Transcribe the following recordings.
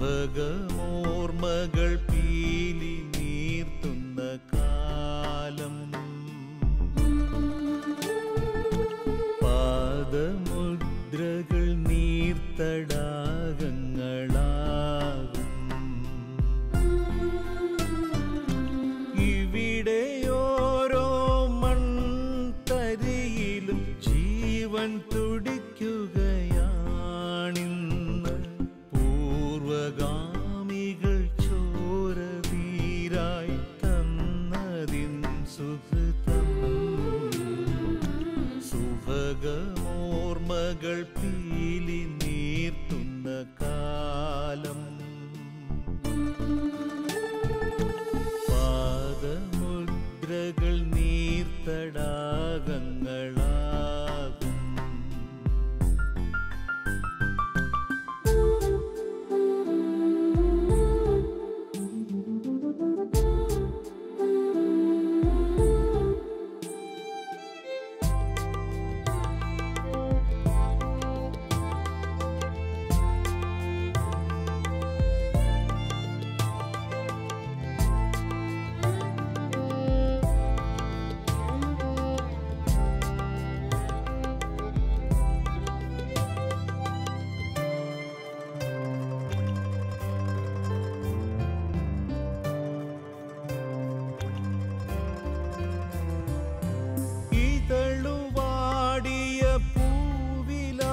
സുഭഗമോർമകൾ പീലി നീർത്തുന്ന കാലം, പാദമുദ്രകൾ നീർത്തടാകങ്ങളാകും. ഇവിടെയോരോ മൺതരിയിലും ജീവൻ തുടിക്കുകയാണിന്ന്. പൂർവഗാമികൾ ചോരതീരായി തന്നതിൻ സുഹൃതം, സുഭഗമോർമകൾ പീലി നീർത്തുന്ന കാലം, പാദമുദ്രകൾ നീർത്തടാകങ്ങളാകും. ഇതളുവാടിയ പൂവിലാകുന്നു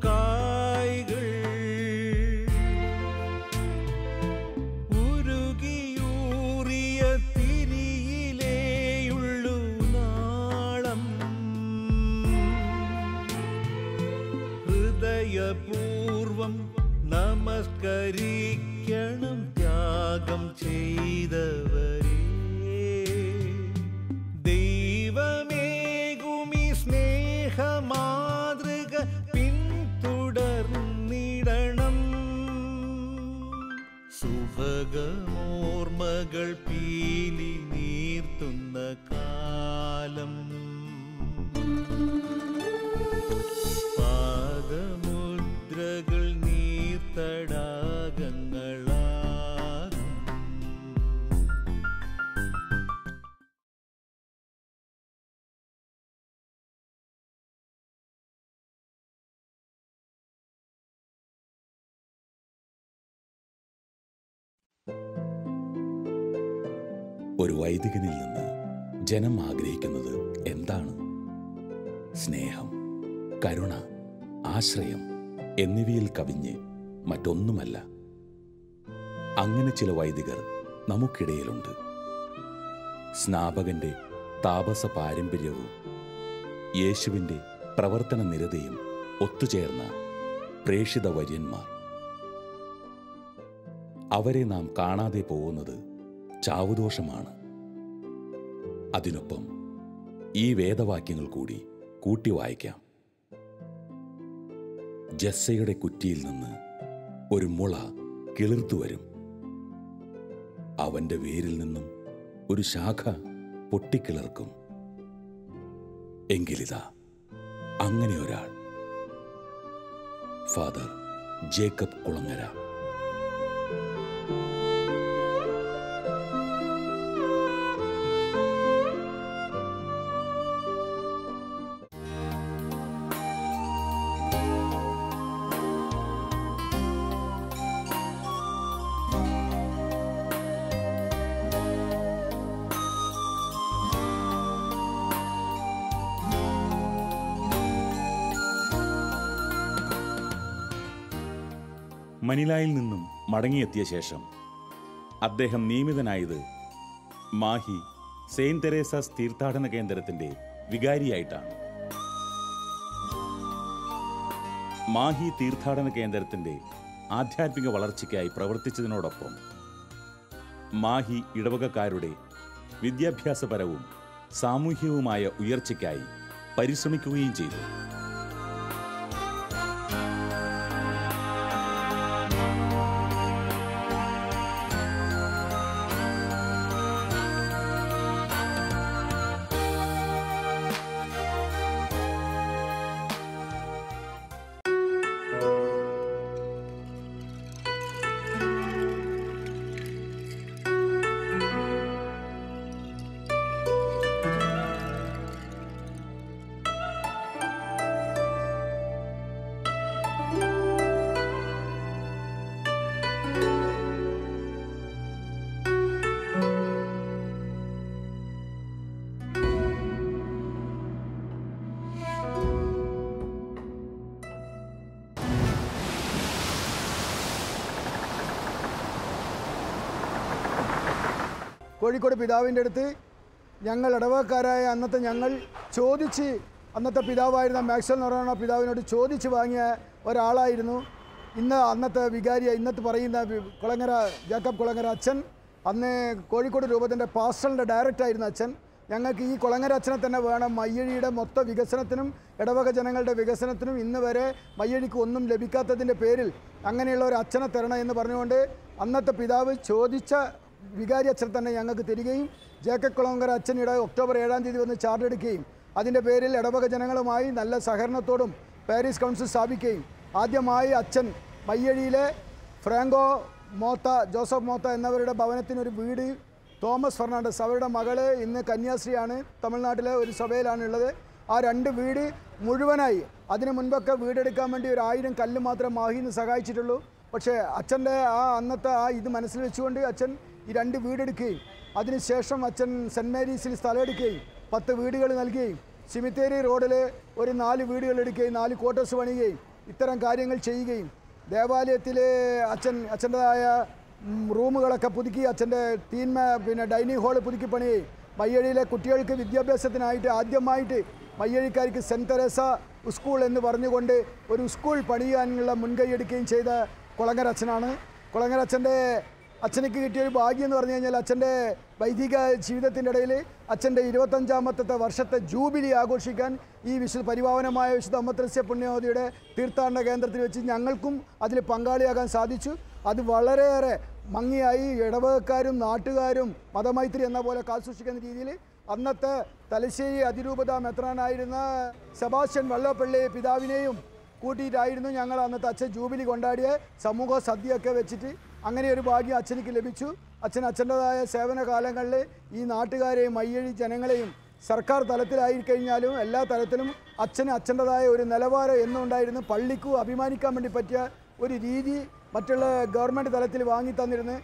കായ്കൾ, ഉരുകിയൂറിയ തിരിയിലേയുള്ളു നാളം. ഹൃദയപൂർവം നമസ്കരിക്കണം ത്യാഗം ചെയ്തവരെ. ദൈവമേകുമി സ്നേഹമാതൃക പിന്തുടർന്നിടണം. സുഭഗമോർമകൾ പീലി നീർത്തുന്ന കാലം, പാദമുദ്രകൾ നീർത്തടാകങ്ങളാകും. ഒരു വൈദികനിൽ നിന്ന് ജനം ആഗ്രഹിക്കുന്നത് എന്താണ്? സ്നേഹം, കരുണ, ആശ്രയം എന്നിവയിൽ കവിഞ്ഞ് മറ്റൊന്നുമല്ല. അങ്ങനെ ചില വൈദികർ നമുക്കിടയിലുണ്ട്. സ്നാപകന്റെ താപസ പാരമ്പര്യവും യേശുവിൻ്റെ പ്രവർത്തന നിരതയും ഒത്തുചേർന്ന പ്രേഷിത വര്യന്മാർ. അവരെ നാം കാണാതെ പോകുന്നത് ചാവുദോഷമാണ്. അതിനൊപ്പം ഈ വേദവാക്യങ്ങൾ കൂടി കൂട്ടി വായിക്കാം. ജസ്സയുടെ കുറ്റിയിൽ നിന്ന് ഒരു മുള കിളിർത്തു വരും, അവന്റെ വേരിൽ നിന്നും ഒരു ശാഖ പൊട്ടിക്കിളർക്കും. എങ്കിലിതാ അങ്ങനെ ഒരാൾ, ഫാദർ ജേക്കബ് കുളങ്ങര. മനിലായിൽ നിന്നും മടങ്ങിയെത്തിയ ശേഷം അദ്ദേഹം നിയമിതനായത് മാഹി സെയിന്റ് തെരേസാസ് തീർത്ഥാടന കേന്ദ്രത്തിന്റെ വികാരിയായിട്ടാണ്. മാഹി തീർത്ഥാടന കേന്ദ്രത്തിന്റെ ആധ്യാത്മിക വളർച്ചയ്ക്കായി പ്രവർത്തിച്ചതിനോടൊപ്പം മാഹി ഇടവകക്കാരുടെ വിദ്യാഭ്യാസപരവും സാമൂഹികവുമായ ഉയർച്ചയ്ക്കായി പരിശ്രമിക്കുകയും ചെയ്തു. കോഴിക്കോട് പിതാവിൻ്റെ അടുത്ത് ഞങ്ങൾ ഇടവകക്കാരായ ഞങ്ങൾ ചോദിച്ച് അന്നത്തെ പിതാവായിരുന്ന മാക്സ്വൽ നൊറോണ പിതാവിനോട് ചോദിച്ച് വാങ്ങിയ ഒരാളായിരുന്നു അന്നത്തെ വികാരിയ ഇന്നത്തെ പറയുന്ന കുളങ്ങര ജേക്കബ് കുളങ്ങര അച്ഛൻ. അന്ന് കോഴിക്കോട് രൂപതൻ്റെ പാസ്റ്ററിൻ്റെ ഡയറക്റ്റായിരുന്ന അച്ഛൻ. ഞങ്ങൾക്ക് ഈ കുളങ്ങര അച്ഛനെ തന്നെ വേണം മയ്യഴിയുടെ മൊത്ത വികസനത്തിനും ഇടവക ജനങ്ങളുടെ വികസനത്തിനും. ഇന്ന് വരെ മയ്യഴിക്ക് ഒന്നും ലഭിക്കാത്തതിൻ്റെ പേരിൽ അങ്ങനെയുള്ള ഒരു അച്ഛനെ തരണം എന്ന് പറഞ്ഞുകൊണ്ട് അന്നത്തെ പിതാവ് ചോദിച്ച വികാരി അച്ഛൻ തന്നെ ഞങ്ങൾക്ക് തരികയും ജേക്കബ് കുളങ്ങര അച്ഛനിടെ ഒക്ടോബർ 7-ാം തീയതി വന്ന് ചാർജ് എടുക്കുകയും അതിൻ്റെ പേരിൽ ഇടവക ജനങ്ങളുമായി നല്ല സഹകരണത്തോടും പാരീസ് കൗൺസിൽ സ്ഥാപിക്കുകയും ആദ്യമായി അച്ഛൻ മയ്യഴിയിലെ ഫ്രാങ്കോ മോത്ത ജോസഫ് മോത്ത എന്നവരുടെ ഭവനത്തിനൊരു വീട് തോമസ് ഫെർണാണ്ടസ് അവരുടെ മകള് ഇന്ന് കന്യാസ്ത്രീയാണ്, തമിഴ്നാട്ടിലെ ഒരു സഭയിലാണുള്ളത്. ആ 2 വീട് മുഴുവനായി അതിനു മുൻപൊക്കെ വീടെടുക്കാൻ വേണ്ടി 1000 കല്ല് മാത്രം മാഹിന്ന് സഹായിച്ചിട്ടുള്ളൂ. പക്ഷേ അച്ഛൻ്റെ അന്നത്തെ ഇത് മനസ്സിൽ വെച്ചുകൊണ്ട് അച്ഛൻ ഈ 2 വീടെടുക്കുകയും അതിനുശേഷം അച്ഛൻ സെൻറ്റ് മേരീസിൽ സ്ഥലം എടുക്കുകയും 10 വീടുകൾ നൽകുകയും സിമിത്തേരി റോഡിൽ ഒരു 4 വീടുകൾ എടുക്കുകയും 4 ക്വാർട്ടേഴ്സ് പണിയുകയും ഇത്തരം കാര്യങ്ങൾ ചെയ്യുകയും ദേവാലയത്തിൽ അച്ഛൻ്റെതായ റൂമുകളൊക്കെ പുതുക്കി അച്ഛൻ്റെ ഡൈനിങ് ഹാള് പുതുക്കി പണിയുകയും മയ്യഴിയിലെ കുട്ടികൾക്ക് വിദ്യാഭ്യാസത്തിനായിട്ട് ആദ്യമായിട്ട് മയ്യഴിക്കാർക്ക് സെൻറ്റ് തെരേസ സ്കൂൾ എന്ന് പറഞ്ഞുകൊണ്ട് ഒരു സ്കൂൾ പണിയാനുള്ള മുൻകൈ എടുക്കുകയും ചെയ്ത കുളങ്ങര അച്ഛനാണ്. കുളങ്ങര അച്ഛനിക്ക് കിട്ടിയൊരു ഭാഗ്യം എന്ന് പറഞ്ഞു കഴിഞ്ഞാൽ അച്ഛൻ്റെ വൈദിക ജീവിതത്തിൻ്റെ ഇടയിൽ അച്ഛൻ്റെ 25ാമത്തെ വർഷത്തെ ജൂബിലി ആഘോഷിക്കാൻ ഈ പരിപാവനമായ വിശുദ്ധ അമ്മത്രസ്യ പുണ്യവതിയുടെ തീർത്ഥാടന കേന്ദ്രത്തിൽ വെച്ച് ഞങ്ങൾക്കും അതിൽ പങ്കാളിയാകാൻ സാധിച്ചു. അത് വളരെയേറെ ഭംഗിയായി ഇടവകക്കാരും നാട്ടുകാരും മതമൈത്രി എന്ന പോലെ കാത്തുസൂക്ഷിക്കുന്ന രീതിയിൽ അന്നത്തെ തലശ്ശേരി അതിരൂപത മെത്രാനായിരുന്ന സെബാസ്റ്റ്യൻ വള്ളപ്പള്ളി പിതാവിനെയും കൂട്ടിയിട്ടായിരുന്നു ഞങ്ങൾ അന്നത്തെ അച്ഛൻ ജൂബിലി കൊണ്ടാടിയ സമൂഹ സദ്യയൊക്കെ വെച്ചിട്ട് അങ്ങനെ ഒരു ഭാഗ്യം അച്ഛനിക്ക് ലഭിച്ചു. അച്ഛൻ്റെതായ സേവന കാലങ്ങളിൽ ഈ നാട്ടുകാരെയും മയ്യഴി ജനങ്ങളെയും സർക്കാർ തലത്തിലായിക്കഴിഞ്ഞാലും എല്ലാ തലത്തിലും അച്ഛൻ്റെതായ ഒരു നിലവാരം എന്നുണ്ടായിരുന്നു. പള്ളിക്കു അഭിമാനിക്കാൻ വേണ്ടി പറ്റിയ ഒരു രീതി മറ്റുള്ള ഗവൺമെൻറ് തലത്തിൽ വാങ്ങി തന്നിരുന്നു.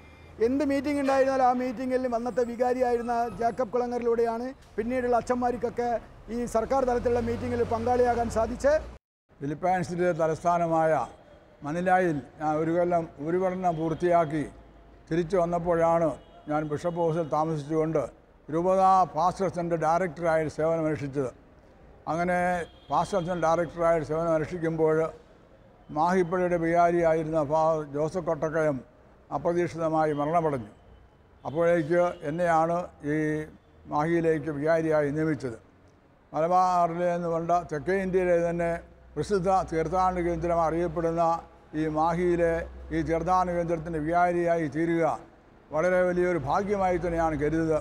എന്ത് മീറ്റിംഗ് ഉണ്ടായിരുന്നാലും ആ മീറ്റിങ്ങിൽ അന്നത്തെ വികാരിയായിരുന്ന ജേക്കബ് കുളങ്ങരയിലൂടെയാണ് പിന്നീടുള്ള അച്ഛന്മാർക്കൊക്കെ ഈ സർക്കാർ തലത്തിലുള്ള മീറ്റിങ്ങിൽ പങ്കാളിയാകാൻ സാധിച്ചത്. ഫിലിപ്പൈൻസിൻ്റെ തലസ്ഥാനമായ മനിലായിൽ ഞാൻ ഒരു കൊല്ലം ഉപരിപഠനം പൂർത്തിയാക്കി തിരിച്ചു വന്നപ്പോഴാണ് ഞാൻ ബിഷപ്പ് ഹൗസിൽ താമസിച്ചുകൊണ്ട് രൂപത പാസ്റ്റർസിൻ്റെ ഡയറക്ടറായിട്ട് സേവനമനുഷ്ഠിച്ചത്. അങ്ങനെ പാസ്റ്റർസിൻ്റെ ഡയറക്ടറായിട്ട് സേവനമനുഷ്ഠിക്കുമ്പോൾ മാഹിപ്പള്ളിയുടെ വികാരിയായിരുന്ന ജോസഫ് കൊട്ടക്കയം അപ്രതീക്ഷിതമായി മരണമടഞ്ഞു. അപ്പോഴേക്ക് എന്നെയാണ് ഈ മാഹിയിലേക്ക് വികാരിയായി നിയമിച്ചത്. മലബാറിലെ എന്ന് വേണ്ട തെക്കേ ഇന്ത്യയിലെ തന്നെ പ്രസിദ്ധ തീർത്ഥാടന കേന്ദ്രം അറിയപ്പെടുന്ന ഈ മാഹിയിലെ ഈ തീർത്ഥാടന കേന്ദ്രത്തിൻ്റെ വികാരിയായി തീരുക വളരെ വലിയൊരു ഭാഗ്യമായി തന്നെയാണ് കരുതുന്നത്.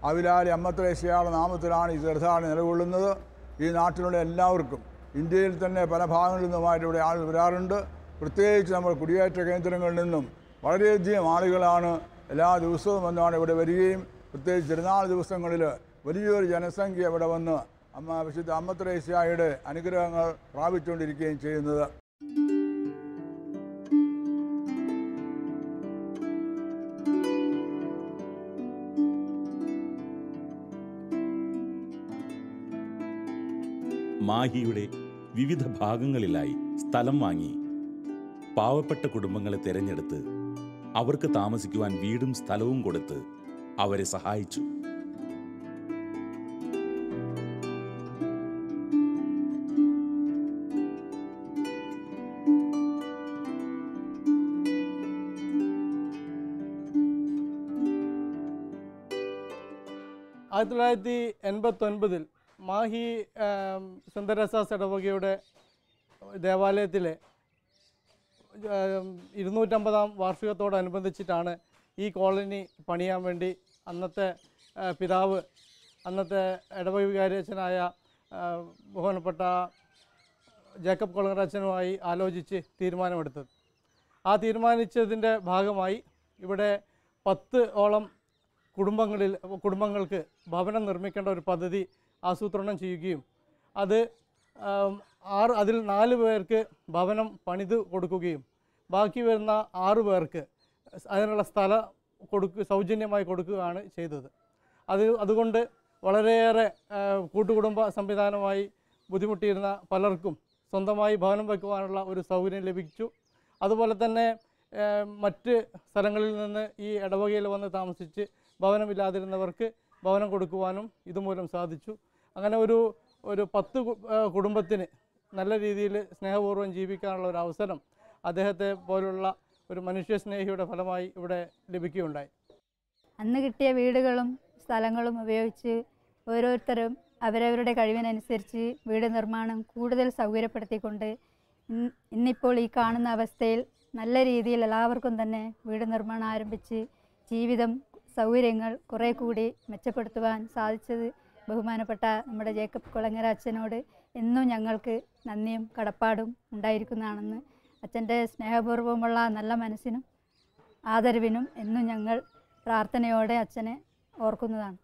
അവിലാലി അമ്മത്രേസ്യയുടെ നാമത്തിലാണ് ഈ തീർത്ഥാടനം നിലകൊള്ളുന്നത്. ഈ നാട്ടിലുള്ള എല്ലാവർക്കും ഇന്ത്യയിൽ തന്നെ പല ഭാഗങ്ങളിൽ നിന്നുമായിട്ട് ഇവിടെ ആൾ വരാറുണ്ട്. പ്രത്യേകിച്ച് നമ്മൾ കുടിയേറ്റ കേന്ദ്രങ്ങളിൽ നിന്നും വളരെയധികം ആളുകളാണ് എല്ലാ ദിവസവും വന്നാണ് ഇവിടെ വരികയും പ്രത്യേകിച്ച് തിരുനാൾ ദിവസങ്ങളിൽ വലിയൊരു ജനസംഖ്യ ഇവിടെ വന്ന് വിശുദ്ധ അമ്മത്രേസ്യയുടെ അനുഗ്രഹങ്ങൾ പ്രാപിച്ചുകൊണ്ടിരിക്കുകയും ചെയ്യുന്നത്. മാഹിയുടെ വിവിധ ഭാഗങ്ങളിലായി സ്ഥലം വാങ്ങി പാവപ്പെട്ട കുടുംബങ്ങളെ തിരഞ്ഞെടുത്ത് അവർക്ക് താമസിക്കുവാൻ വീടും സ്ഥലവും കൊടുത്ത് അവരെ സഹായിച്ചു. ആയിരത്തി 1989 മാഹി സെന്റ് തെരേസാസ് ഇടവകയുടെ ദേവാലയത്തിലെ 250ാം വാർഷികത്തോടനുബന്ധിച്ചിട്ടാണ് ഈ കോളനി പണിയാൻ വേണ്ടി അന്നത്തെ പിതാവ് അന്നത്തെ ഇടവക വികാരിയച്ഛനായ ബഹുമാനപ്പെട്ട ജേക്കബ് കുളങ്ങര അച്ഛനുമായി ആലോചിച്ച് തീരുമാനമെടുത്തത്. ആ തീരുമാനിച്ചതിൻ്റെ ഭാഗമായി ഇവിടെ 10ഓളം കുടുംബങ്ങൾക്ക് ഭവനം നിർമ്മിക്കേണ്ട ഒരു പദ്ധതി ആസൂത്രണം ചെയ്യുകയും അതിൽ 4 പേർക്ക് ഭവനം പണിത് കൊടുക്കുകയും ബാക്കി വരുന്ന 6 പേർക്ക് അതിനുള്ള സ്ഥലം സൗജന്യമായി കൊടുക്കുകയാണ് ചെയ്തത്. അതുകൊണ്ട് വളരെയേറെ കൂട്ടുകുടുംബ സംവിധാനമായി ബുദ്ധിമുട്ടിയിരുന്ന പലർക്കും സ്വന്തമായി ഭവനം വയ്ക്കുവാനുള്ള ഒരു സൗകര്യം ലഭിച്ചു. അതുപോലെ തന്നെ മറ്റ് സ്ഥലങ്ങളിൽ നിന്ന് ഈ ഇടവകയിൽ വന്ന് താമസിച്ച് ഭവനമില്ലാതിരുന്നവർക്ക് ഭവനം കൊടുക്കുവാനും ഇതുമൂലം സാധിച്ചു. അങ്ങനെ ഒരു 10 കുടുംബത്തിന് നല്ല രീതിയിൽ സ്നേഹപൂർവ്വം ജീവിക്കാനുള്ള ഒരു അവസരം അദ്ദേഹത്തെ പോലുള്ള ഒരു മനുഷ്യസ്നേഹിയുടെ ഫലമായി ഇവിടെ ലഭിക്കുകയുണ്ടായി. അന്ന് കിട്ടിയ വീടുകളും സ്ഥലങ്ങളും ഉപയോഗിച്ച് ഓരോരുത്തരും അവരവരുടെ കഴിവിനനുസരിച്ച് വീട് നിർമ്മാണം കൂടുതൽ സൗകര്യപ്പെടുത്തിക്കൊണ്ട് ഇന്നിപ്പോൾ ഈ കാണുന്ന അവസ്ഥയിൽ നല്ല രീതിയിൽ എല്ലാവർക്കും തന്നെ വീട് നിർമ്മാണം ആരംഭിച്ച് ജീവിതം സൗകര്യങ്ങൾ കുറേ കൂടി മെച്ചപ്പെടുത്തുവാൻ സാധിച്ചത് ബഹുമാനപ്പെട്ട നമ്മുടെ ജേക്കബ് കുളങ്ങര അച്ഛനോട് എന്നും ഞങ്ങൾക്ക് നന്ദിയും കടപ്പാടും ഉണ്ടായിരിക്കുന്നതാണെന്ന് അച്ഛൻ്റെ സ്നേഹപൂർവ്വമുള്ള നല്ല മനസ്സിനും ആദരവിനും എന്നും ഞങ്ങൾ പ്രാർത്ഥനയോടെ അച്ഛനെ ഓർക്കുന്നതാണ്.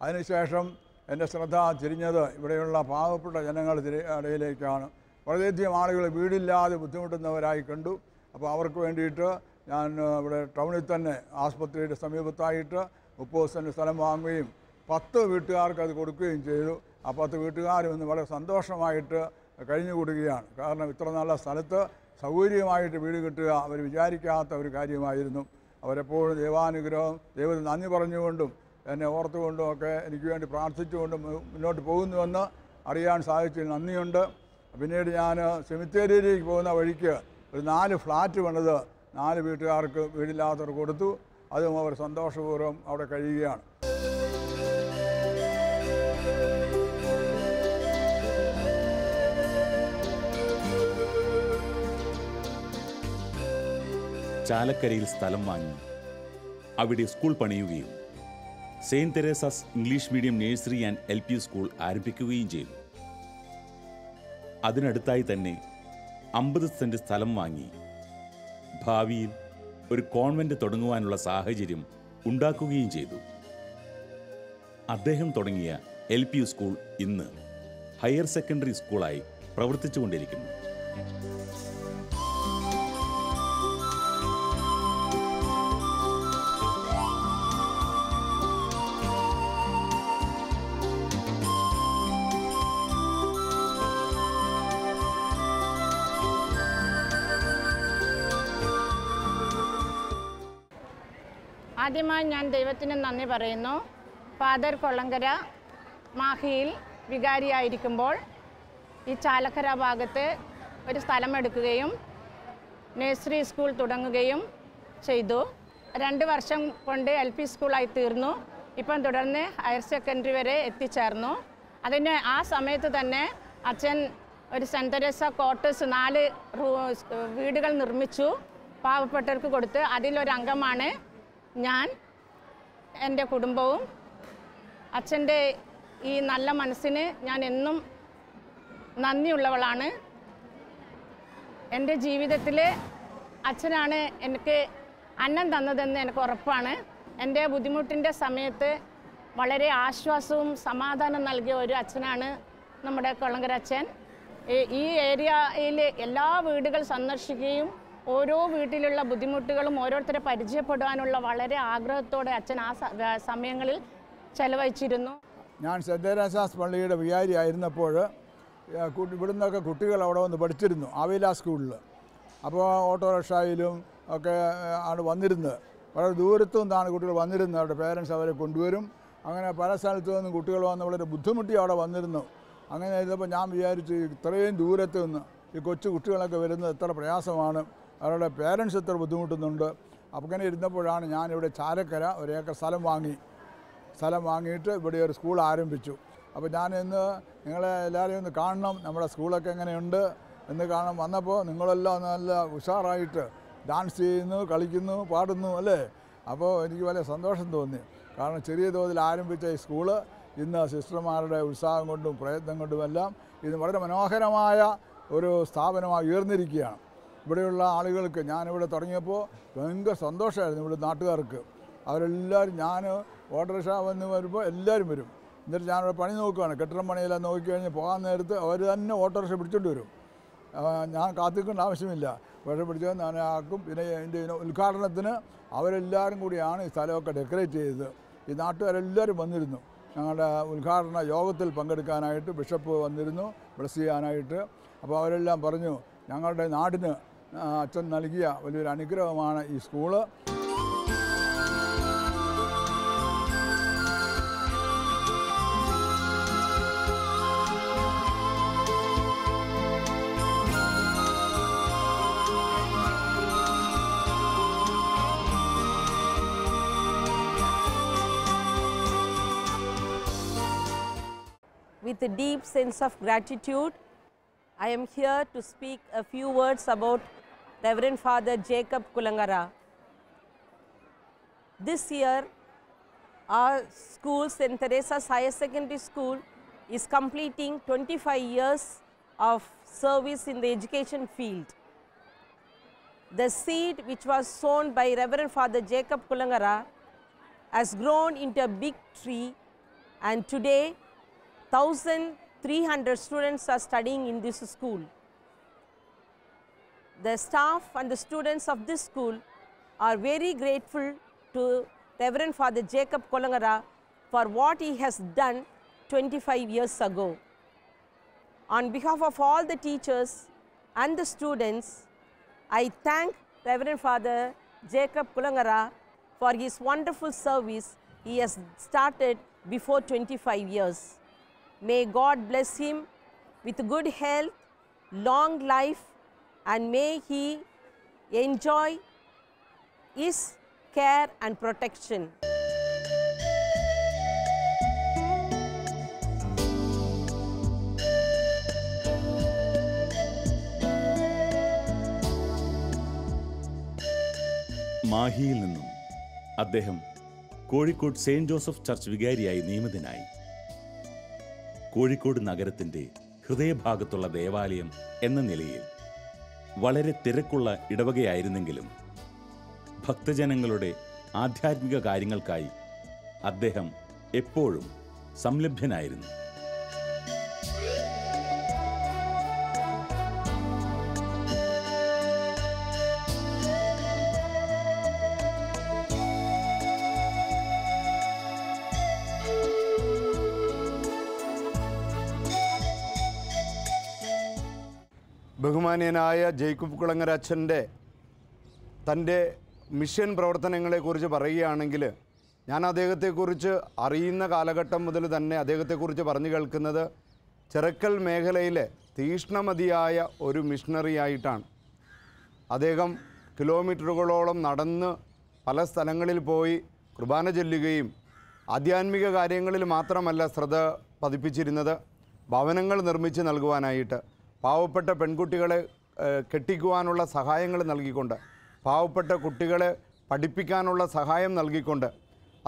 അതിനുശേഷം എൻ്റെ ശ്രദ്ധ തിരിഞ്ഞത് ഇവിടെയുള്ള പാവപ്പെട്ട ഇടയിലേക്കാണ്. വളരെയധികം ആളുകൾ വീടില്ലാതെ ബുദ്ധിമുട്ടുന്നവരായി കണ്ടു. അപ്പോൾ അവർക്ക് വേണ്ടിയിട്ട് ഞാൻ ഇവിടെ ടൗണിൽ തന്നെ ആസ്പത്രിയുടെ സമീപത്തായിട്ട് 30 സെൻറ്റ് സ്ഥലം വാങ്ങുകയും 10 വീട്ടുകാർക്ക് അത് കൊടുക്കുകയും ചെയ്തു. ആ 10 വീട്ടുകാരും ഇന്ന് വളരെ സന്തോഷമായിട്ട് കഴിഞ്ഞുകൂടുകയാണ്. കാരണം ഇത്ര നല്ല സ്ഥലത്ത് സൗകര്യമായിട്ട് വീട് കിട്ടുക അവർ വിചാരിക്കാത്ത ഒരു കാര്യമായിരുന്നു. അവരെപ്പോഴും ദൈവാനുഗ്രഹം ദൈവത്തിന് നന്ദി പറഞ്ഞുകൊണ്ടും എന്നെ ഓർത്തുകൊണ്ടും ഒക്കെ എനിക്ക് വേണ്ടി പ്രാർത്ഥിച്ചുകൊണ്ടും മുന്നോട്ട് പോകുന്നുവെന്ന് അറിയാൻ സാധിച്ചതിൽ നന്ദിയുണ്ട്. പിന്നീട് ഞാൻ സെമിത്തേരിയിലേക്ക് പോകുന്ന വഴിക്ക് ഒരു 4 ഫ്ലാറ്റ് പണിത് 4 വീട്ടുകാർക്ക് വീടില്ലാത്തവർ കൊടുത്തു. അതും അവർ സന്തോഷപൂർവ്വം അവിടെ കഴിയുകയാണ്. ചാലക്കരയിൽ സ്ഥലം വാങ്ങി അവിടെ സ്കൂൾ പണിയുകയും Saint Teresa's English medium nursery and LP school ആരംഭിക്കുകയും ചെയ്തു. അതിനടുത്തായി തന്നെ 50 സെൻറ്റ് സ്ഥലം വാങ്ങി ഭാവിയിൽ ഒരു കോൺവെന്റ് തുടങ്ങുവാനുള്ള സാഹചര്യം ഉണ്ടാക്കുകയും ചെയ്തു. അദ്ദേഹം തുടങ്ങിയ LP സ്കൂൾ ഇന്ന് ഹയർ സെക്കൻഡറി സ്കൂളായി പ്രവർത്തിച്ചുകൊണ്ടിരിക്കുന്നു. ആദ്യമായി ഞാൻ ദൈവത്തിന് നന്ദി പറയുന്നു. ഫാദർ കൊളങ്കര മാഹിയിൽ വികാരിയായിരിക്കുമ്പോൾ ഈ ചാലക്കര ഭാഗത്ത് ഒരു സ്ഥലമെടുക്കുകയും നഴ്സറി സ്കൂൾ തുടങ്ങുകയും ചെയ്തു. 2 വർഷം കൊണ്ട് LP സ്കൂളായി തീർന്നു. ഇപ്പം തുടർന്ന് ഹയർ സെക്കൻഡറി വരെ എത്തിച്ചേർന്നു. അതിന് ആ സമയത്ത് തന്നെ അച്ഛൻ ഒരു സെൻറ്റ് തെരേസ ക്വാർട്ടേഴ്സ് 4 വീടുകൾ നിർമ്മിച്ചു, പാവപ്പെട്ടവർക്ക് കൊടുത്ത്. അതിലൊരംഗമാണ് ഞാൻ, എൻ്റെ കുടുംബവും. അച്ഛൻ്റെ ഈ നല്ല മനസ്സിന് ഞാൻ എന്നും നന്ദിയുള്ളവളാണ്. എൻ്റെ ജീവിതത്തിൽ അച്ഛനാണ് എനിക്ക് അന്നം തന്നതെന്ന് എനിക്ക് ഉറപ്പാണ്. എൻ്റെ ബുദ്ധിമുട്ടിൻ്റെ സമയത്ത് വളരെ ആശ്വാസവും സമാധാനം നൽകിയ ഒരു അച്ഛനാണ് നമ്മുടെ കൊളങ്കര അച്ഛൻ. ഈ ഏരിയയിൽ എല്ലാ വീടുകൾ സന്ദർശിക്കുകയും ഓരോ വീട്ടിലുള്ള ബുദ്ധിമുട്ടുകളും ഓരോരുത്തരെ പരിചയപ്പെടാനുള്ള വളരെ ആഗ്രഹത്തോടെ അച്ഛൻ ആ സമയങ്ങളിൽ ചെലവഴിച്ചിരുന്നു. ഞാൻ സെൻറ്റ് തെരേസാസ് പള്ളിയുടെ വികാരി ആയിരുന്നപ്പോൾ ഇവിടുന്നൊക്കെ കുട്ടികൾ അവിടെ വന്ന് പഠിച്ചിരുന്നു, ആവേല സ്കൂളിൽ. അപ്പോൾ ഓട്ടോറിക്ഷയിലും ഒക്കെ ആണ് വന്നിരുന്നത്. വളരെ ദൂരത്തു നിന്നാണ് കുട്ടികൾ വന്നിരുന്നത്. അവരുടെ പേരൻസ് അവരെ കൊണ്ടുവരും. അങ്ങനെ പല സ്ഥലത്തു നിന്നും കുട്ടികൾ വന്ന് വളരെ ബുദ്ധിമുട്ടി അവിടെ വന്നിരുന്നു. അങ്ങനെ ഇരുന്നപ്പോൾ ഞാൻ വിചാരിച്ചു, ഇത്രയും ദൂരത്ത് നിന്ന് ഈ കൊച്ചു കുട്ടികളൊക്കെ വരുന്നത് എത്ര പ്രയാസമാണ്, അവരുടെ പേരൻസ് എത്ര ബുദ്ധിമുട്ടുന്നുണ്ട്. അങ്ങനെ ഇരുന്നപ്പോഴാണ് ഞാനിവിടെ ചാലക്കര 1 ഏക്കർ സ്ഥലം വാങ്ങിയിട്ട് ഇവിടെ ഒരു സ്കൂൾ ആരംഭിച്ചു. അപ്പോൾ ഞാൻ ഇന്ന് നിങ്ങളെ എല്ലാവരെയും ഒന്ന് കാണണം, നമ്മുടെ സ്കൂളൊക്കെ എങ്ങനെയുണ്ട് എന്ന് കാണാൻ വന്നപ്പോൾ നിങ്ങളെല്ലാം നല്ല ഉഷാറായിട്ട് ഡാൻസ് ചെയ്യുന്നു, കളിക്കുന്നു, പാടുന്നു അല്ലേ. അപ്പോൾ എനിക്ക് വലിയ സന്തോഷം തോന്നി. കാരണം ചെറിയ തോതിൽ ആരംഭിച്ച ഈ സ്കൂള് ഇന്ന് സിസ്റ്റർമാരുടെ ഉത്സാഹം കൊണ്ടും പ്രയത്നം കൊണ്ടുമെല്ലാം ഇത് വളരെ മനോഹരമായ ഒരു സ്ഥാപനമായി ഉയർന്നിരിക്കുകയാണ്. ഇവിടെയുള്ള ആളുകൾക്ക് ഞാനിവിടെ തുടങ്ങിയപ്പോൾ ഭയങ്കര സന്തോഷമായിരുന്നു. ഇവിടെ നാട്ടുകാർക്ക് അവരെല്ലാവരും, ഞാൻ ഓട്ടോറിക്ഷ വന്ന് വരുമ്പോൾ എല്ലാവരും വരും. എന്നിട്ട് ഞാനിവിടെ പണി നോക്കുകയാണ്. കെട്ടിടം പണിയെല്ലാം നോക്കിക്കഴിഞ്ഞ് പോകാൻ നേരത്ത് അവർ തന്നെ ഓട്ടോറിക്ഷ പിടിച്ചോണ്ട് വരും. ഞാൻ കാത്തിക്കേണ്ട ആവശ്യമില്ല. പക്ഷേ പിടിച്ചാൽ ഞാൻ ആക്കും. പിന്നെ ഇതിൻ്റെ ഉദ്ഘാടനത്തിന് അവരെല്ലാവരും കൂടിയാണ് ഈ സ്ഥലമൊക്കെ ഡെക്കറേറ്റ് ചെയ്തത്. ഈ നാട്ടുകാരെല്ലാവരും വന്നിരുന്നു. ഞങ്ങളുടെ ഉദ്ഘാടന യോഗത്തിൽ പങ്കെടുക്കാനായിട്ട് ബിഷപ്പ് വന്നിരുന്നു, ബ്ലസ് ചെയ്യാനായിട്ട്. അപ്പോൾ അവരെല്ലാം പറഞ്ഞു, ഞങ്ങളുടെ നാടിന് അച്ഛൻ നൽകിയ വലിയൊരു അനുഗ്രഹമാണ് ഈ school. With a deep sense of gratitude, I am here to speak a few words about Reverend Father Jacob Kulangara. This year, our school, St. Teresa's Higher Secondary School, is completing 25 years of service in the education field. The seed which was sown by Reverend Father Jacob Kulangara has grown into a big tree, and today 1,300 students are studying in this school. The staff and the students of this school are very grateful to Reverend Father Jacob Kulangara for what he has done 25 years ago. On behalf of all the teachers and the students, I thank Reverend Father Jacob Kulangara for his wonderful service he has started before 25 years. May God bless him with good health, long life, and may he enjoy his care and protection. മാഹിയിൽ നിന്നും അദ്ദേഹം Kozhikode Saint Joseph church വികാരിയായി നിയമിതനായി. കോഴിക്കോട് നഗരത്തിൻ്റെ ഹൃദയഭാഗത്തുള്ള ദേവാലയം എന്ന നിലയിൽ വളരെ തിരക്കുള്ള ഇടവകയായിരുന്നെങ്കിലും ഭക്തജനങ്ങളുടെ ആധ്യാത്മിക കാര്യങ്ങൾക്കായി അദ്ദേഹം എപ്പോഴും സംലഭ്യനായിരുന്നു. ബഹുമാനീയനായ ജേക്കബ് കുളങ്ങര അച്ഛൻ്റെ തൻ്റെ മിഷൻ പ്രവർത്തനങ്ങളെക്കുറിച്ച് പറയുകയാണെങ്കിൽ, ഞാൻ അദ്ദേഹത്തെക്കുറിച്ച് അറിയുന്ന കാലഘട്ടം മുതൽ തന്നെ അദ്ദേഹത്തെക്കുറിച്ച് പറഞ്ഞു കേൾക്കുന്നത് ചിറക്കൽ മേഖലയിലെ തീഷ്ണമതിയായ ഒരു മിഷണറിയായിട്ടാണ്. അദ്ദേഹം കിലോമീറ്ററുകളോളം നടന്ന് പല സ്ഥലങ്ങളിൽ പോയി കുർബാന ചൊല്ലുകയും ആധ്യാത്മിക കാര്യങ്ങളിൽ മാത്രമല്ല ശ്രദ്ധ പതിപ്പിച്ചിരുന്നത്, ഭവനങ്ങൾ നിർമ്മിച്ച് നൽകുവാനായിട്ട്, പാവപ്പെട്ട പെൺകുട്ടികളെ കെട്ടിക്കുവാനുള്ള സഹായങ്ങൾ നൽകിക്കൊണ്ട്, പാവപ്പെട്ട കുട്ടികളെ പഠിപ്പിക്കാനുള്ള സഹായം നൽകിക്കൊണ്ട്,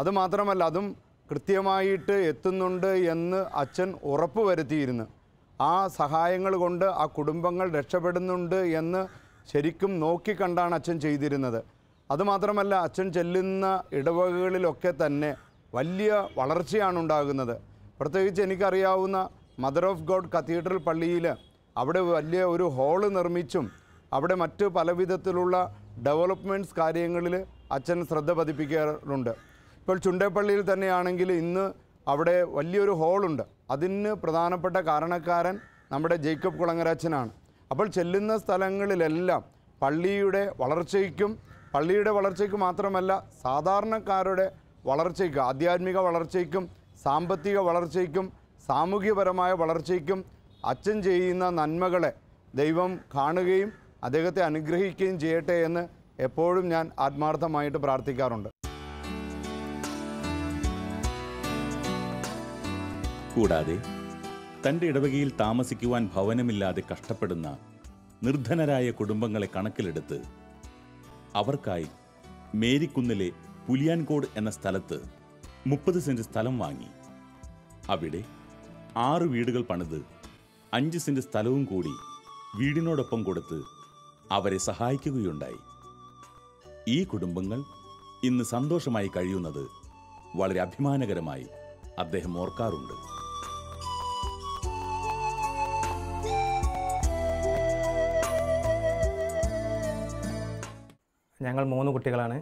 അതുമാത്രമല്ല അതും കൃത്യമായിട്ട് എത്തുന്നുണ്ട് എന്ന് അച്ഛൻ ഉറപ്പുവരുത്തിയിരുന്നു. ആ സഹായങ്ങൾ കൊണ്ട് ആ കുടുംബങ്ങൾ രക്ഷപ്പെടുന്നുണ്ട് എന്ന് ശരിക്കും നോക്കിക്കണ്ടാണ് അച്ഛൻ ചെയ്തിരുന്നത്. അതുമാത്രമല്ല അച്ഛൻ ചെല്ലുന്ന ഇടവകകളിലൊക്കെ തന്നെ വലിയ വളർച്ചയാണ് ഉണ്ടാകുന്നത്. പ്രത്യേകിച്ച് എനിക്കറിയാവുന്ന മദർ ഓഫ് ഗോഡ് കത്തീഡ്രൽ പള്ളിയിൽ അവിടെ വലിയ ഒരു ഹാള് നിർമ്മിച്ചും അവിടെ മറ്റ് പലവിധത്തിലുള്ള ഡെവലപ്മെൻറ്റ്സ് കാര്യങ്ങളിൽ അച്ഛൻ ശ്രദ്ധ പതിപ്പിക്കാറുണ്ട്. ഇപ്പോൾ ചുണ്ടേപ്പള്ളിയിൽ തന്നെയാണെങ്കിൽ ഇന്ന് അവിടെ വലിയൊരു ഹാളുണ്ട്. അതിന് പ്രധാനപ്പെട്ട കാരണക്കാരൻ നമ്മുടെ ജേക്കബ് കുളങ്ങര അച്ഛനാണ്. അപ്പോൾ ചെല്ലുന്ന സ്ഥലങ്ങളിലെല്ലാം പള്ളിയുടെ വളർച്ചയ്ക്ക് മാത്രമല്ല സാധാരണക്കാരുടെ വളർച്ചയ്ക്ക്, ആധ്യാത്മിക വളർച്ചയ്ക്കും സാമ്പത്തിക വളർച്ചയ്ക്കും സാമൂഹ്യപരമായ വളർച്ചയ്ക്കും അച്ഛൻ ചെയ്യുന്ന നന്മകളെ ദൈവം കാണുകയും അദ്ദേഹത്തെ അനുഗ്രഹിക്കുകയും ചെയ്യട്ടെ എന്ന് എപ്പോഴും ഞാൻ ആത്മാർത്ഥമായിട്ട് പ്രാർത്ഥിക്കാറുണ്ട്. കൂടാതെ തൻ്റെ ഇടവകയിൽ താമസിക്കുവാൻ ഭവനമില്ലാതെ കഷ്ടപ്പെടുന്ന നിർധനരായ കുടുംബങ്ങളെ കണക്കിലെടുത്ത് അവർക്കായി മേരിക്കുന്നിലെ പുലിയാൻകോട് എന്ന സ്ഥലത്ത് 30 സെന്റ് സ്ഥലം വാങ്ങി അവിടെ 6 വീടുകൾ പണിത് 5 സെന്റ് സ്ഥലവും കൂടി വീടിനോടൊപ്പം കൊടുത്ത് അവരെ സഹായിക്കുകയുണ്ടായി. ഈ കുടുംബങ്ങൾ ഇന്ന് സന്തോഷമായി കഴിയുന്നത് വളരെ അഭിമാനകരമായി അദ്ദേഹം ഓർക്കാറുണ്ട്. ഞങ്ങൾ 3 കുട്ടികളാണ്.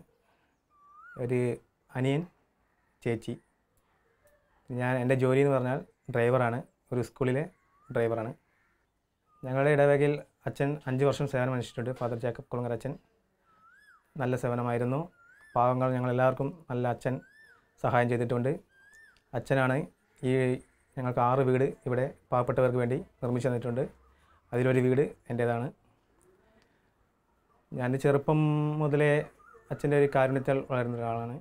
ഒരു അനിയൻ, ചേച്ചി. എൻ്റെ ജോലി എന്ന് പറഞ്ഞാൽ ഡ്രൈവറാണ്, ഒരു സ്കൂളിലെ ഡ്രൈവറാണ്. ഞങ്ങളുടെ ഇടവകയിൽ അച്ഛൻ 5 വർഷം സേവനം അനുഷ്ഠിച്ചിട്ടുണ്ട്. ഫാദർ ജേക്കബ് കുളങ്ങര അച്ഛൻ നല്ല സേവനമായിരുന്നു. പാവങ്ങൾ ഞങ്ങളെല്ലാവർക്കും നല്ല അച്ഛൻ സഹായം ചെയ്തിട്ടുണ്ട്. അച്ഛനാണ് ഞങ്ങൾക്ക് 6 വീട് ഇവിടെ പാവപ്പെട്ടവർക്ക് വേണ്ടി നിർമ്മിച്ചു തന്നിട്ടുണ്ട്. അതിലൊരു വീട് എൻ്റേതാണ്. ഞാൻ ചെറുപ്പം മുതലേ അച്ഛൻ്റെ ഒരു കാരുണ്യത്താൽ വളരുന്ന ഒരാളാണ്.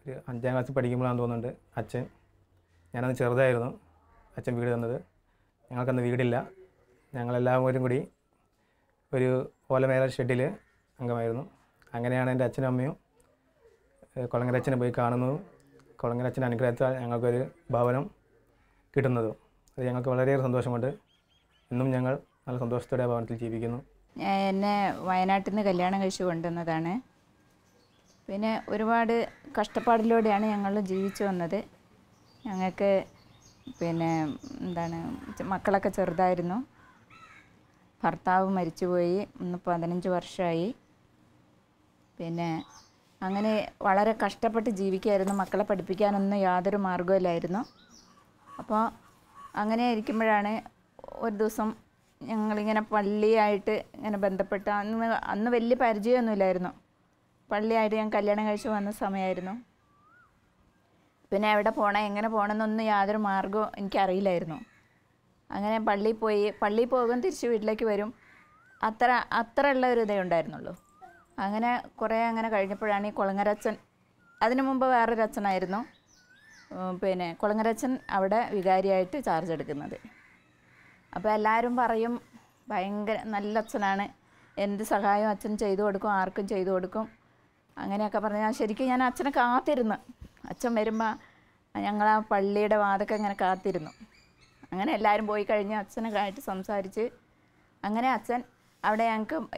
ഒരു 5ാം ക്ലാസ്സിൽ പഠിക്കുമ്പോഴാണെന്ന് തോന്നുന്നുണ്ട് ഞാനന്ന് ചെറുതായിരുന്നു അച്ഛൻ വീട് തന്നത്. ഞങ്ങൾക്കന്ന് വീടില്ല. ഞങ്ങളെല്ലാവരും കൂടി ഒരു ഓലമേല ഷെഡിൽ അംഗമായിരുന്നു. അങ്ങനെയാണ് എൻ്റെ അച്ഛനും അമ്മയും കുളങ്ങര അച്ഛനെ പോയി കാണുന്നതും കുളങ്ങര അച്ഛൻ്റെ അനുഗ്രഹത്താൽ ഞങ്ങൾക്കൊരു ഭവനം കിട്ടുന്നതും. അത് ഞങ്ങൾക്ക് വളരെയേറെ സന്തോഷമുണ്ട്. ഇന്നും ഞങ്ങൾ നല്ല സന്തോഷത്തോടെ ഭവനത്തിൽ ജീവിക്കുന്നു. എന്നെ വയനാട്ടിൽ നിന്ന് കല്യാണം കഴിച്ച് കൊണ്ടുവന്നതാണ്. പിന്നെ ഒരുപാട് കഷ്ടപ്പാടിലൂടെയാണ് ഞങ്ങൾ ജീവിച്ചു വന്നത്. ഞങ്ങൾക്ക് മക്കളൊക്കെ ചെറുതായിരുന്നു. ഭർത്താവ് മരിച്ചുപോയി. ഇന്ന് 15 വർഷമായി. പിന്നെ അങ്ങനെ വളരെ കഷ്ടപ്പെട്ട് ജീവിക്കുകയായിരുന്നു. മക്കളെ പഠിപ്പിക്കാനൊന്നും യാതൊരു മാർഗ്ഗമില്ലായിരുന്നു. അപ്പോൾ അങ്ങനെ ഇരിക്കുമ്പോഴാണ് ഒരു ദിവസം ഞങ്ങളിങ്ങനെ പള്ളിയായിട്ട് ഇങ്ങനെ ബന്ധപ്പെട്ട് അന്ന് വലിയ പരിചയമൊന്നുമില്ലായിരുന്നു. പള്ളിയായിട്ട് ഞാൻ കല്യാണം കഴിച്ച് വന്ന സമയമായിരുന്നു. പിന്നെ എവിടെ പോകണം എങ്ങനെ പോകണമെന്നൊന്നും യാതൊരു മാർഗ്ഗവും എനിക്കറിയില്ലായിരുന്നു. അങ്ങനെ പള്ളിയിൽ പോകും, തിരിച്ച് വീട്ടിലേക്ക് വരും. അത്ര ഉള്ള ഒരു ഇതേ ഉണ്ടായിരുന്നുള്ളൂ. അങ്ങനെ കുറേ അങ്ങനെ കഴിഞ്ഞപ്പോഴാണ് ഈ കുളങ്ങരച്ചൻ, അതിനു മുമ്പ് വേറൊരു അച്ഛനായിരുന്നു കുളങ്ങരച്ചൻ അവിടെ വികാരിയായിട്ട് ചാർജ് എടുക്കുന്നത്. അപ്പോൾ എല്ലാവരും പറയും ഭയങ്കര നല്ല അച്ഛനാണ്, എന്ത് സഹായവും അച്ഛൻ ചെയ്തു കൊടുക്കും, ആർക്കും ചെയ്തു കൊടുക്കും, അങ്ങനെയൊക്കെ പറഞ്ഞാൽ ശരിക്കും ഞാൻ അച്ഛനെ കാത്തിരുന്നു. അച്ഛൻ വരുമ്പോൾ ഞങ്ങൾ ആ പള്ളിയുടെ വാതൊക്കെ ഇങ്ങനെ കാത്തിരുന്നു. അങ്ങനെ എല്ലാവരും പോയി കഴിഞ്ഞ് അച്ഛനൊക്കെ സംസാരിച്ച് അങ്ങനെ അച്ഛൻ അവിടെ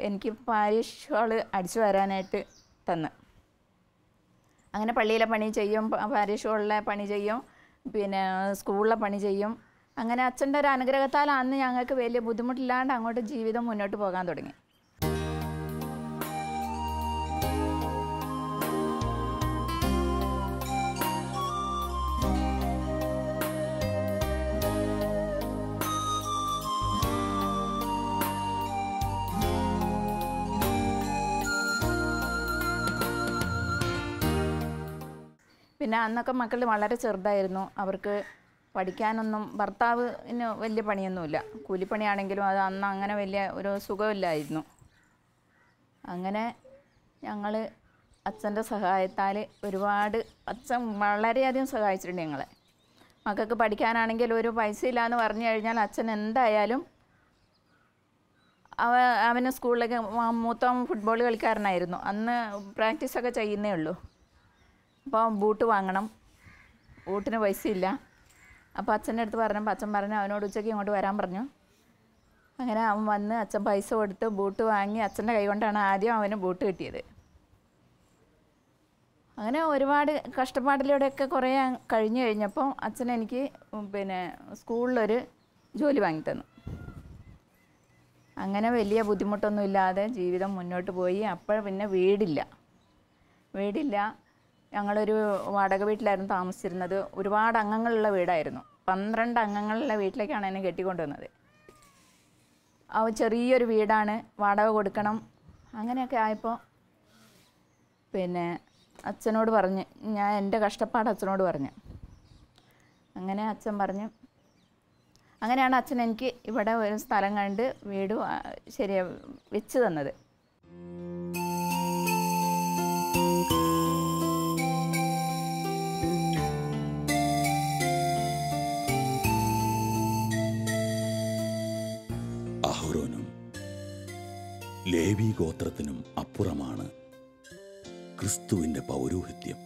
എനിക്ക് പാരിഷ് ഹാള് അടിച്ചു വരാനായിട്ട് തന്നു. അങ്ങനെ പള്ളിയിലെ പണി ചെയ്യും, പാരിഷ് ഹാളിലെ പണി ചെയ്യും, പിന്നെ സ്കൂളിലെ പണി ചെയ്യും. അങ്ങനെ അച്ഛൻ്റെ ഒരു അനുഗ്രഹത്താൽ അന്ന് ഞങ്ങൾക്ക് വലിയ ബുദ്ധിമുട്ടില്ലാണ്ട് അങ്ങോട്ട് ജീവിതം മുന്നോട്ട് പോകാൻ തുടങ്ങി. പിന്നെ അന്നൊക്കെ മക്കൾ വളരെ ചെറുതായിരുന്നു. അവർക്ക് പഠിക്കാനൊന്നും, ഭർത്താവിന് വലിയ പണിയൊന്നുമില്ല, കൂലിപ്പണിയാണെങ്കിലും അത് അന്ന് അങ്ങനെ വലിയ ഒരു സുഖമില്ലായിരുന്നു. അങ്ങനെ ഞങ്ങൾ അച്ഛൻ്റെ സഹായത്താൽ അച്ഛൻ വളരെയധികം സഹായിച്ചിട്ടുണ്ട് ഞങ്ങളെ. മക്കൾക്ക് പഠിക്കാനാണെങ്കിൽ ഒരു പൈസ ഇല്ലയെന്ന് പറഞ്ഞു കഴിഞ്ഞാൽ അച്ഛൻ എന്തായാലും അവന് സ്കൂളിലേക്ക്, മൂത്തവൻ ഫുട്ബോൾ കളിക്കാരനായിരുന്നു, അന്ന് പ്രാക്ടീസൊക്കെ ചെയ്യുന്നേ ഉള്ളൂ. അപ്പോൾ ബൂട്ട് വാങ്ങണം, ബൂട്ടിന് പൈസ ഇല്ല. അപ്പോൾ അച്ഛൻ്റെ അടുത്ത് പറഞ്ഞപ്പോൾ അച്ഛൻ പറഞ്ഞു അവനോട് ഉച്ചയ്ക്ക് ഇങ്ങോട്ട് വരാൻ പറഞ്ഞു. അങ്ങനെ അവൻ വന്ന് അച്ഛൻ പൈസ കൊടുത്ത് ബൂട്ട് വാങ്ങി. അച്ഛൻ്റെ കൈ കൊണ്ടാണ് ആദ്യം അവന് ബൂട്ട് കിട്ടിയത്. അങ്ങനെ ഒരുപാട് കഷ്ടപ്പാടിലൂടെയൊക്കെ കുറേ കഴിഞ്ഞ് കഴിഞ്ഞപ്പോൾ അച്ഛൻ എനിക്ക് സ്കൂളിലൊരു ജോലി വാങ്ങിത്തന്നു. അങ്ങനെ വലിയ ബുദ്ധിമുട്ടൊന്നുമില്ലാതെ ജീവിതം മുന്നോട്ട് പോയി. അപ്പോൾ പിന്നെ വീടില്ല. ഞങ്ങളൊരു വാടക വീട്ടിലായിരുന്നു താമസിച്ചിരുന്നത്. ഒരുപാട് അംഗങ്ങളുള്ള വീടായിരുന്നു. 12 അംഗങ്ങളുള്ള വീട്ടിലേക്കാണ് എന്നെ കെട്ടിക്കൊണ്ടുവന്നത്. ചെറിയൊരു വീടാണ്, വാടക കൊടുക്കണം. അങ്ങനെയൊക്കെ ആയപ്പോൾ അച്ഛനോട് പറഞ്ഞ്, ഞാൻ എൻ്റെ കഷ്ടപ്പാട് അച്ഛനോട് പറഞ്ഞു. അങ്ങനെ അച്ഛൻ പറഞ്ഞു, അങ്ങനെയാണ് അച്ഛൻ എനിക്ക് ഇവിടെ ഒരു സ്ഥലം കണ്ട് വീട് വെച്ച് തന്നത്. അഹ്റോനും ലേവി ഗോത്രത്തിനും അപ്പുറമാണ് ക്രിസ്തുവിൻ്റെ പൗരോഹിത്യം.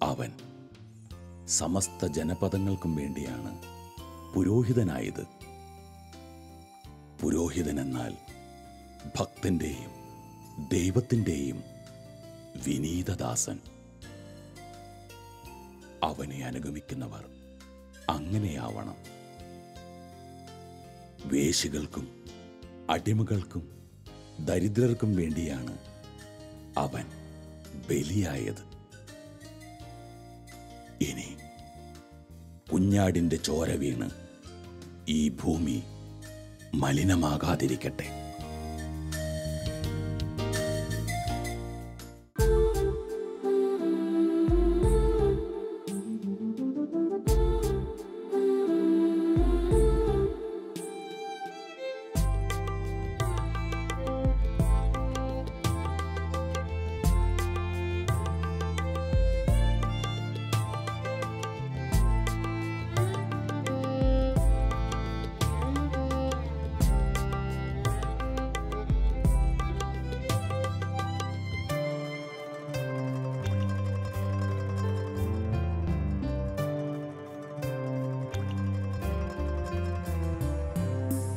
അവൻ സമസ്ത ജനപദങ്ങൾക്കും വേണ്ടിയാണ് പുരോഹിതനായത്. പുരോഹിതനെന്നാൽ ഭക്തന്റെയും ദൈവത്തിൻ്റെയും വിനീതദാസൻ. അവനെ അനുഗമിക്കുന്നവർ അങ്ങനെയാവണം. വേശ്യകൾക്കും അടിമകൾക്കും ദരിദ്രർക്കും വേണ്ടിയാണ് അവൻ ബലിയായത്. ഇനി കുഞ്ഞാടിൻ്റെ ചോര വീണ് ഈ ഭൂമി മലിനമാകാതിരിക്കട്ടെ.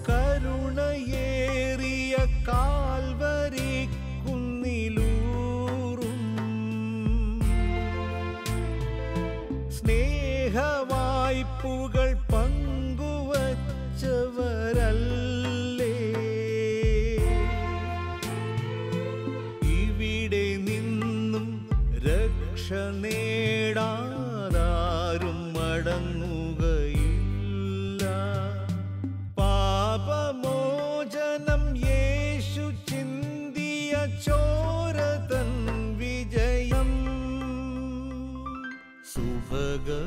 കരുണയേറിയ കാൽവരി കുന്നിലൂറും സ്നേഹവായ്പുകൾ പങ്കുവച്ചവരല്ലേ ഇവിടെ നിന്നും രക്ഷ നേടാതാരും മടങ്ങുകയില്ല. പാപമോചനം യേശു ചിന്തിയ ചോരതൻ വിജയം. സുഭഗമോർമകൾ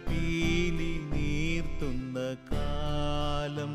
പീലി നീർത്തുന്ന കാലം.